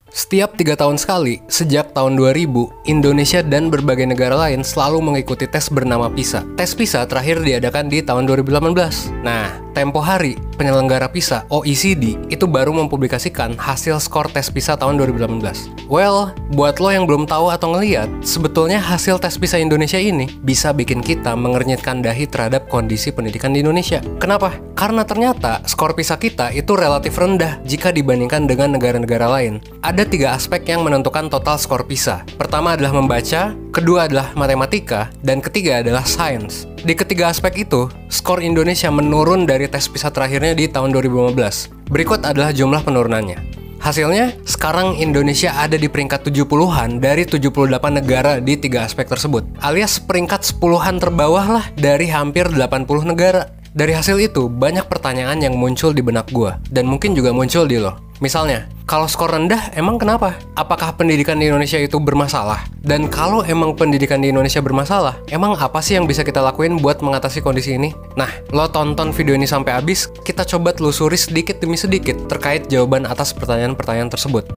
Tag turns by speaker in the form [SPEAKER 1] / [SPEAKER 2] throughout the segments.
[SPEAKER 1] Setiap 3 tahun sekali, sejak tahun 2000, Indonesia dan berbagai negara lain selalu mengikuti tes bernama PISA. Tes PISA terakhir diadakan di tahun 2018. Nah, tempo hari, penyelenggara PISA, OECD, itu baru mempublikasikan hasil skor tes PISA tahun 2018. Well, buat lo yang belum tahu atau ngeliat, sebetulnya hasil tes PISA Indonesia ini bisa bikin kita mengernyitkan dahi terhadap kondisi pendidikan di Indonesia. Kenapa? Karena ternyata skor PISA kita itu relatif rendah jika dibandingkan dengan negara-negara lain. Ada 3 aspek yang menentukan total skor PISA. Pertama adalah membaca, kedua adalah matematika, dan ketiga adalah sains. Di ketiga aspek itu, skor Indonesia menurun dari tes PISA terakhirnya di tahun 2015. Berikut adalah jumlah penurunannya. Hasilnya, sekarang Indonesia ada di peringkat 70-an dari 78 negara di 3 aspek tersebut. Alias peringkat 10-an terbawah lah dari hampir 80 negara. Dari hasil itu, banyak pertanyaan yang muncul di benak gue, dan mungkin juga muncul di lo. Misalnya, kalau skor rendah, emang kenapa? Apakah pendidikan di Indonesia itu bermasalah? Dan kalau emang pendidikan di Indonesia bermasalah, emang apa sih yang bisa kita lakuin buat mengatasi kondisi ini? Nah, lo tonton video ini sampai habis, kita coba telusuri sedikit demi sedikit terkait jawaban atas pertanyaan-pertanyaan tersebut.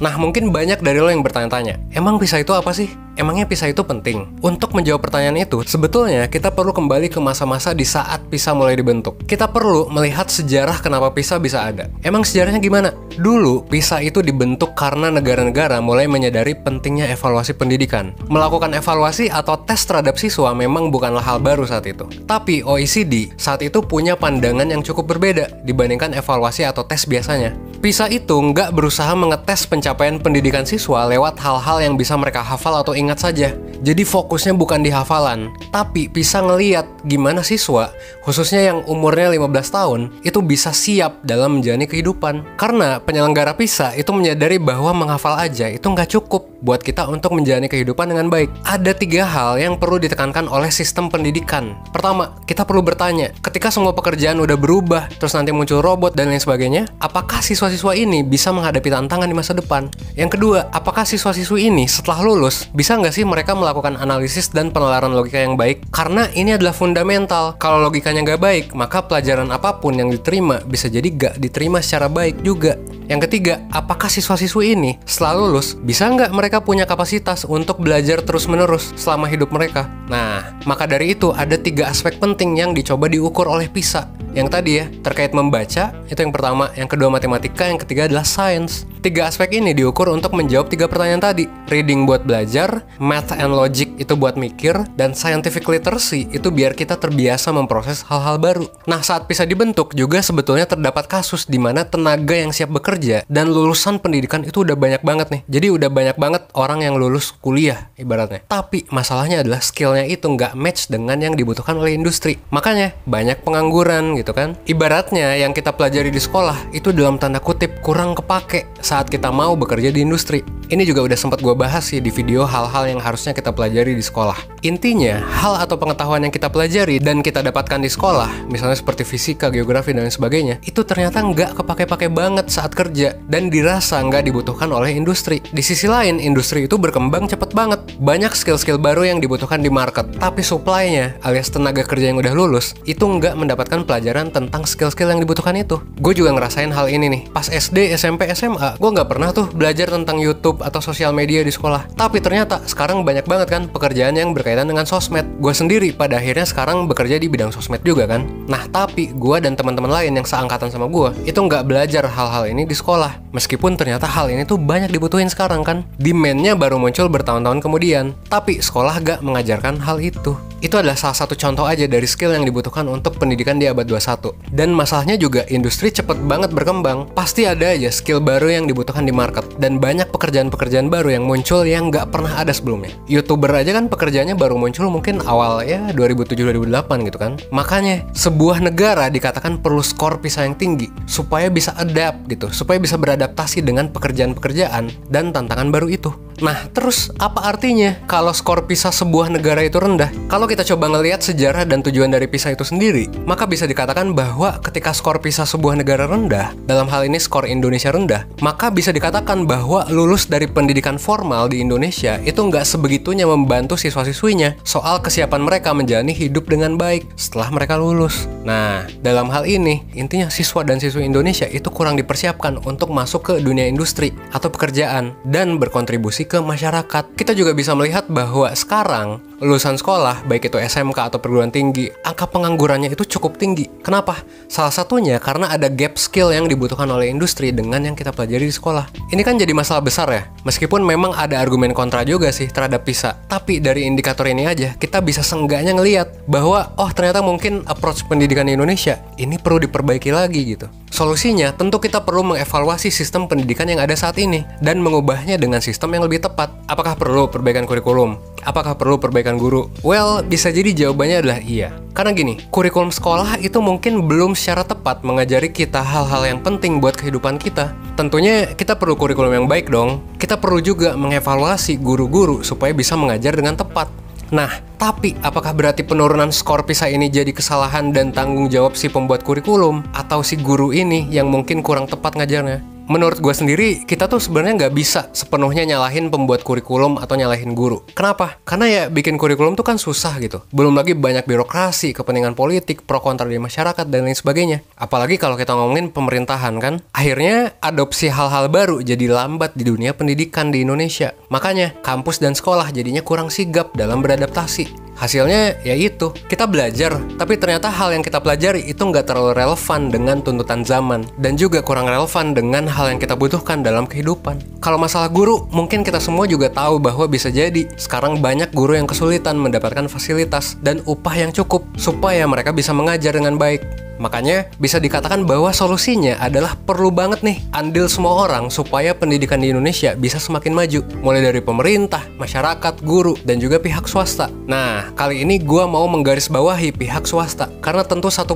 [SPEAKER 1] Nah, mungkin banyak dari lo yang bertanya-tanya, emang PISA itu apa sih? Emangnya PISA itu penting? Untuk menjawab pertanyaan itu, sebetulnya kita perlu kembali ke masa-masa di saat PISA mulai dibentuk. Kita perlu melihat sejarah kenapa PISA bisa ada. Emang sejarahnya gimana? Dulu, PISA itu dibentuk karena negara-negara mulai menyadari pentingnya evaluasi pendidikan. Melakukan evaluasi atau tes terhadap siswa memang bukanlah hal baru saat itu. Tapi OECD saat itu punya pandangan yang cukup berbeda dibandingkan evaluasi atau tes biasanya. PISA itu nggak berusaha mengetes pencapaian pendidikan siswa lewat hal-hal yang bisa mereka hafal atau ingat saja. Jadi fokusnya bukan di hafalan, tapi PISA ngeliat gimana siswa, khususnya yang umurnya 15 tahun, itu bisa siap dalam menjalani kehidupan. Karena penyelenggara PISA itu menyadari bahwa menghafal aja itu nggak cukup buat kita untuk menjalani kehidupan dengan baik. Ada 3 hal yang perlu ditekankan oleh sistem pendidikan. Pertama, kita perlu bertanya, ketika semua pekerjaan udah berubah, terus nanti muncul robot dan lain sebagainya, apakah siswa-siswa ini bisa menghadapi tantangan di masa depan? Yang kedua, apakah siswa-siswi ini setelah lulus, bisa nggak sih mereka melakukan analisis dan penalaran logika yang baik? Karena ini adalah fundamental. Kalau logikanya nggak baik, maka pelajaran apapun yang diterima bisa jadi nggak diterima secara baik juga. Yang ketiga, apakah siswa-siswi ini setelah lulus, bisa nggak mereka punya kapasitas untuk belajar terus-menerus selama hidup mereka? Nah, maka dari itu ada 3 aspek penting yang dicoba diukur oleh PISA. Yang tadi ya, terkait membaca, itu yang pertama. Yang kedua matematika, yang ketiga adalah sains. 3 aspek ini diukur untuk menjawab 3 pertanyaan tadi. Reading buat belajar, math and logic itu buat mikir, dan scientific literacy itu biar kita terbiasa memproses hal-hal baru. Nah, saat PISA dibentuk juga sebetulnya terdapat kasus di mana tenaga yang siap bekerja dan lulusan pendidikan itu udah banyak banget nih. Jadi udah banyak banget orang yang lulus kuliah ibaratnya. Tapi masalahnya adalah skillnya itu nggak match dengan yang dibutuhkan oleh industri. Makanya banyak pengangguran gitu kan. Ibaratnya yang kita pelajari di sekolah itu dalam tanda kutip kurang kepake saat kita mau bekerja di industri. Ini juga udah sempat gue bahas sih di video hal-hal yang harusnya kita pelajari di sekolah. Intinya, hal atau pengetahuan yang kita pelajari dan kita dapatkan di sekolah, misalnya seperti fisika, geografi, dan lain sebagainya, itu ternyata nggak kepake-pake banget saat kerja dan dirasa nggak dibutuhkan oleh industri. Di sisi lain, industri itu berkembang cepet banget. Banyak skill-skill baru yang dibutuhkan di market, tapi supply-nya alias tenaga kerja yang udah lulus itu nggak mendapatkan pelajaran tentang skill-skill yang dibutuhkan itu. Gue juga ngerasain hal ini nih. Pas SD, SMP, SMA, gue nggak pernah tuh belajar tentang YouTube atau sosial media di sekolah. Tapi ternyata sekarang banyak banget kan pekerjaan yang berkaitan dengan sosmed. Gue sendiri pada akhirnya sekarang bekerja di bidang sosmed juga kan. Nah, tapi gue dan teman-teman lain yang seangkatan sama gue itu nggak belajar hal-hal ini di sekolah. Meskipun ternyata hal ini tuh banyak dibutuhin sekarang kan. Demand-nya baru muncul bertahun-tahun kemudian. Tapi sekolah gak mengajarkan hal itu. Itu adalah salah satu contoh aja dari skill yang dibutuhkan untuk pendidikan di abad 21. Dan masalahnya juga industri cepet banget berkembang. Pasti ada aja skill baru yang dibutuhkan di market. Dan banyak pekerjaan-pekerjaan baru yang muncul yang nggak pernah ada sebelumnya. YouTuber aja kan pekerjaannya baru muncul mungkin awal ya 2007-2008 gitu kan. Makanya sebuah negara dikatakan perlu skor PISA yang tinggi supaya bisa adapt gitu. Supaya bisa beradaptasi dengan pekerjaan-pekerjaan dan tantangan baru itu. Nah, terus apa artinya kalau skor PISA sebuah negara itu rendah? Kalau kita coba ngelihat sejarah dan tujuan dari PISA itu sendiri, maka bisa dikatakan bahwa ketika skor PISA sebuah negara rendah, dalam hal ini skor Indonesia rendah, maka bisa dikatakan bahwa lulus dari pendidikan formal di Indonesia itu nggak sebegitunya membantu siswa-siswinya soal kesiapan mereka menjalani hidup dengan baik setelah mereka lulus. Nah, dalam hal ini, intinya siswa dan siswi Indonesia itu kurang dipersiapkan untuk masuk ke dunia industri atau pekerjaan dan berkontribusi ke masyarakat. Kita juga bisa melihat bahwa sekarang lulusan sekolah, baik itu SMK atau perguruan tinggi, angka penganggurannya itu cukup tinggi. Kenapa? Salah satunya karena ada gap skill yang dibutuhkan oleh industri dengan yang kita pelajari di sekolah. Ini kan jadi masalah besar ya. Meskipun memang ada argumen kontra juga sih terhadap PISA. Tapi dari indikator ini aja, kita bisa seenggaknya ngelihat bahwa ternyata mungkin approach pendidikan di Indonesia ini perlu diperbaiki lagi gitu. Solusinya, tentu kita perlu mengevaluasi sistem pendidikan yang ada saat ini dan mengubahnya dengan sistem yang lebih tepat. Apakah perlu perbaikan kurikulum? Apakah perlu perbaikan guru? Well, bisa jadi jawabannya adalah iya. Karena gini, kurikulum sekolah itu mungkin belum secara tepat mengajari kita hal-hal yang penting buat kehidupan kita. Tentunya kita perlu kurikulum yang baik dong. Kita perlu juga mengevaluasi guru-guru supaya bisa mengajar dengan tepat. Nah, tapi apakah berarti penurunan skor PISA ini jadi kesalahan dan tanggung jawab si pembuat kurikulum atau si guru ini yang mungkin kurang tepat ngajarnya? Menurut gue sendiri, kita tuh sebenarnya nggak bisa sepenuhnya nyalahin pembuat kurikulum atau nyalahin guru. Kenapa? Karena ya bikin kurikulum tuh kan susah gitu. Belum lagi banyak birokrasi, kepentingan politik, pro kontra di masyarakat, dan lain sebagainya. Apalagi kalau kita ngomongin pemerintahan kan. Akhirnya adopsi hal-hal baru jadi lambat di dunia pendidikan di Indonesia. Makanya kampus dan sekolah jadinya kurang sigap dalam beradaptasi. Hasilnya ya itu, kita belajar, tapi ternyata hal yang kita pelajari itu nggak terlalu relevan dengan tuntutan zaman, dan juga kurang relevan dengan hal yang kita butuhkan dalam kehidupan. Kalau masalah guru, mungkin kita semua juga tahu bahwa bisa jadi sekarang banyak guru yang kesulitan mendapatkan fasilitas dan upah yang cukup supaya mereka bisa mengajar dengan baik. Makanya bisa dikatakan bahwa solusinya adalah perlu banget nih andil semua orang supaya pendidikan di Indonesia bisa semakin maju. Mulai dari pemerintah, masyarakat, guru, dan juga pihak swasta. Nah, kali ini gua mau menggarisbawahi pihak swasta. Karena tentu 1%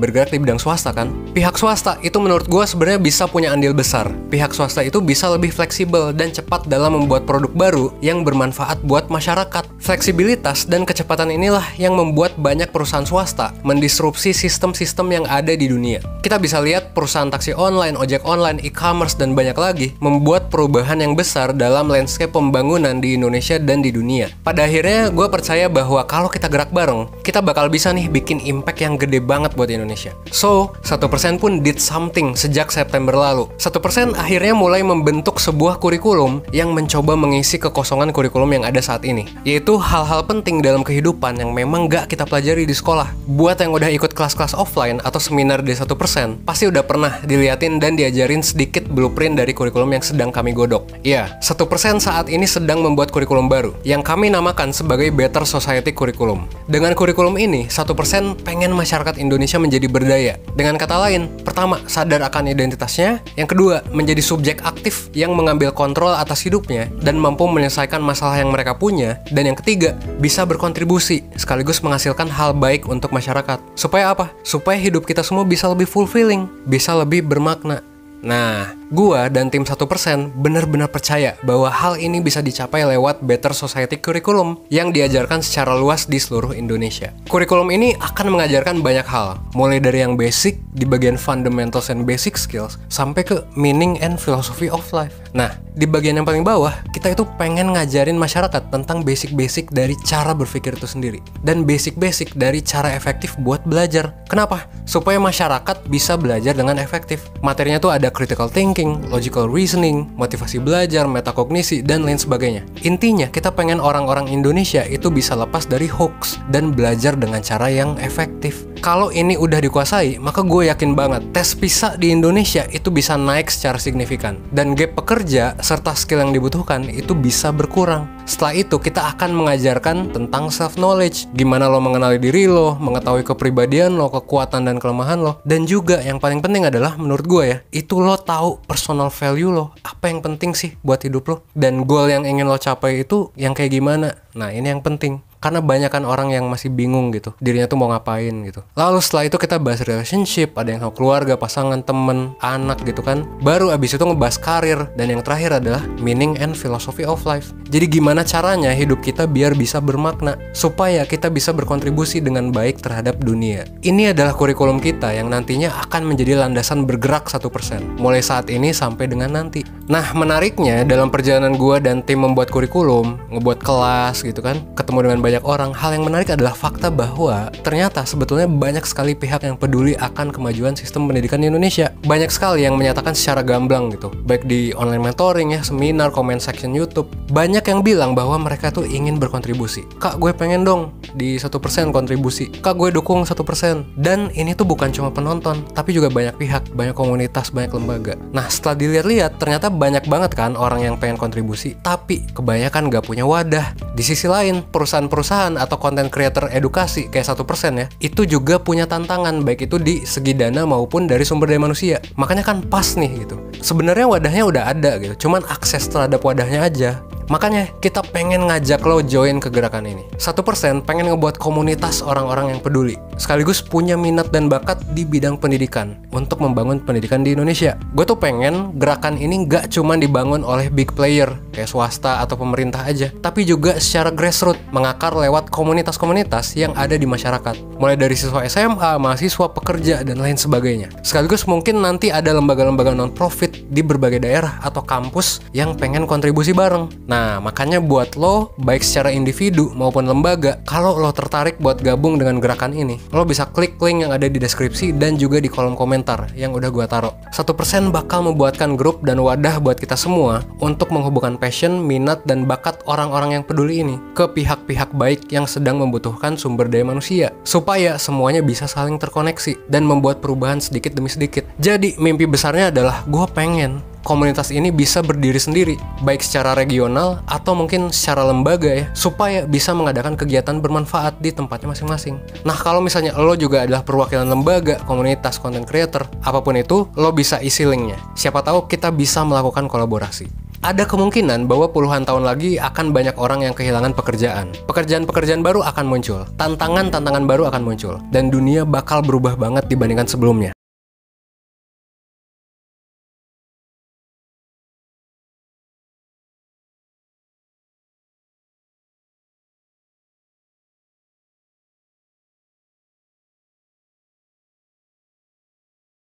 [SPEAKER 1] bergerak di bidang swasta kan. Pihak swasta itu menurut gua sebenarnya bisa punya andil besar. Pihak swasta itu bisa lebih fleksibel dan cepat dalam membuat produk baru yang bermanfaat buat masyarakat. Fleksibilitas dan kecepatan inilah yang membuat banyak perusahaan swasta mendisrupsi sistem-sistem yang ada di dunia. Kita bisa lihat perusahaan taksi online, ojek online, e-commerce, dan banyak lagi membuat perubahan yang besar dalam landscape pembangunan di Indonesia dan di dunia. Pada akhirnya, gue percaya bahwa kalau kita gerak bareng, kita bakal bisa nih bikin impact yang gede banget buat Indonesia. So, 1% pun did something sejak September lalu. 1% akhirnya mulai membentuk sebuah kurikulum yang mencoba mengisi kekosongan kurikulum yang ada saat ini. Yaitu hal-hal penting dalam kehidupan yang memang gak kita pelajari di sekolah. Buat yang udah ikut kelas-kelas offline atau seminar di 1%, pasti udah pernah diliatin dan diajarin sedikit blueprint dari kurikulum yang sedang kami godok. Iya, 1% saat ini sedang membuat kurikulum baru, yang kami namakan sebagai Better Society Curriculum. Dengan kurikulum ini, 1% pengen masyarakat Indonesia menjadi berdaya. Dengan kata lain, pertama, sadar akan identitasnya, yang kedua, menjadi subjek aktif yang mengambil kontrol atas hidupnya, dan mampu menyelesaikan masalah yang mereka punya, dan yang ketiga, bisa berkontribusi, sekaligus menghasilkan hal baik untuk masyarakat. Supaya apa? Supaya hidup kita semua bisa lebih fulfilling, bisa lebih bermakna. Nah, gua dan tim 1% benar-benar percaya bahwa hal ini bisa dicapai lewat Better Society Curriculum yang diajarkan secara luas di seluruh Indonesia. Kurikulum ini akan mengajarkan banyak hal, mulai dari yang basic di bagian fundamentals and basic skills sampai ke meaning and philosophy of life. Nah, di bagian yang paling bawah, kita itu pengen ngajarin masyarakat tentang basic-basic dari cara berpikir itu sendiri dan basic-basic dari cara efektif buat belajar. Kenapa? Supaya masyarakat bisa belajar dengan efektif. Materinya tuh ada critical thinking, logical reasoning, motivasi belajar, metakognisi, dan lain sebagainya. Intinya, kita pengen orang-orang Indonesia itu bisa lepas dari hoax dan belajar dengan cara yang efektif. Kalau ini udah dikuasai, maka gue yakin banget tes PISA di Indonesia itu bisa naik secara signifikan. Dan gap pekerja serta skill yang dibutuhkan itu bisa berkurang. Setelah itu, kita akan mengajarkan tentang self-knowledge. Gimana lo mengenali diri lo, mengetahui kepribadian lo, kekuatan dan kelemahan lo. Dan juga yang paling penting adalah menurut gue ya, itu lo tahu personal value lo, apa yang penting sih buat hidup lo, dan goal yang ingin lo capai itu yang kayak gimana. Nah, ini yang penting. Karena banyak kan orang yang masih bingung gitu, dirinya tuh mau ngapain gitu. Lalu setelah itu kita bahas relationship, ada yang sama keluarga, pasangan, temen, anak gitu kan. Baru abis itu ngebahas karir, dan yang terakhir adalah meaning and philosophy of life. Jadi gimana caranya hidup kita biar bisa bermakna, supaya kita bisa berkontribusi dengan baik terhadap dunia. Ini adalah kurikulum kita yang nantinya akan menjadi landasan bergerak 1%, mulai saat ini sampai dengan nanti. Nah, menariknya dalam perjalanan gua dan tim membuat kurikulum, ngebuat kelas gitu kan, ketemu dengan banyak banyak orang, hal yang menarik adalah fakta bahwa ternyata sebetulnya banyak sekali pihak yang peduli akan kemajuan sistem pendidikan di Indonesia. Banyak sekali yang menyatakan secara gamblang gitu, baik di online mentoring ya, seminar, comment section YouTube. Banyak yang bilang bahwa mereka tuh ingin berkontribusi. Kak, gue pengen dong di 1% kontribusi. Kak, gue dukung 1%. Dan ini tuh bukan cuma penonton, tapi juga banyak pihak, banyak komunitas, banyak lembaga. Nah, setelah dilihat-lihat, ternyata banyak banget kan orang yang pengen kontribusi, tapi kebanyakan gak punya wadah. Di sisi lain, perusahaan-perusahaan atau content creator edukasi kayak 1% ya, itu juga punya tantangan, baik itu di segi dana maupun dari sumber daya manusia. Makanya kan pas nih gitu. Sebenarnya wadahnya udah ada gitu, cuman akses terhadap wadahnya aja. Makanya kita pengen ngajak lo join ke gerakan ini. 1% pengen ngebuat komunitas orang-orang yang peduli, sekaligus punya minat dan bakat di bidang pendidikan untuk membangun pendidikan di Indonesia. Gue tuh pengen gerakan ini gak cuma dibangun oleh big player kayak swasta atau pemerintah aja, tapi juga secara grassroots, mengakar lewat komunitas-komunitas yang ada di masyarakat, mulai dari siswa SMA, mahasiswa, pekerja, dan lain sebagainya. Sekaligus mungkin nanti ada lembaga-lembaga non-profit di berbagai daerah atau kampus yang pengen kontribusi bareng. Nah, makanya buat lo, baik secara individu maupun lembaga, kalau lo tertarik buat gabung dengan gerakan ini, lo bisa klik link yang ada di deskripsi dan juga di kolom komentar yang udah gua taruh. 1% bakal membuatkan grup dan wadah buat kita semua untuk menghubungkan passion, minat, dan bakat orang-orang yang peduli ini ke pihak-pihak baik yang sedang membutuhkan sumber daya manusia, supaya semuanya bisa saling terkoneksi dan membuat perubahan sedikit demi sedikit. Jadi, mimpi besarnya adalah gua pengen komunitas ini bisa berdiri sendiri, baik secara regional atau mungkin secara lembaga ya, supaya bisa mengadakan kegiatan bermanfaat di tempatnya masing-masing. Nah, kalau misalnya lo juga adalah perwakilan lembaga, komunitas, content creator, apapun itu, lo bisa isi linknya. Siapa tahu kita bisa melakukan kolaborasi. Ada kemungkinan bahwa puluhan tahun lagi akan banyak orang yang kehilangan pekerjaan. Pekerjaan-pekerjaan baru akan muncul, tantangan-tantangan baru akan muncul, dan dunia bakal berubah banget dibandingkan sebelumnya.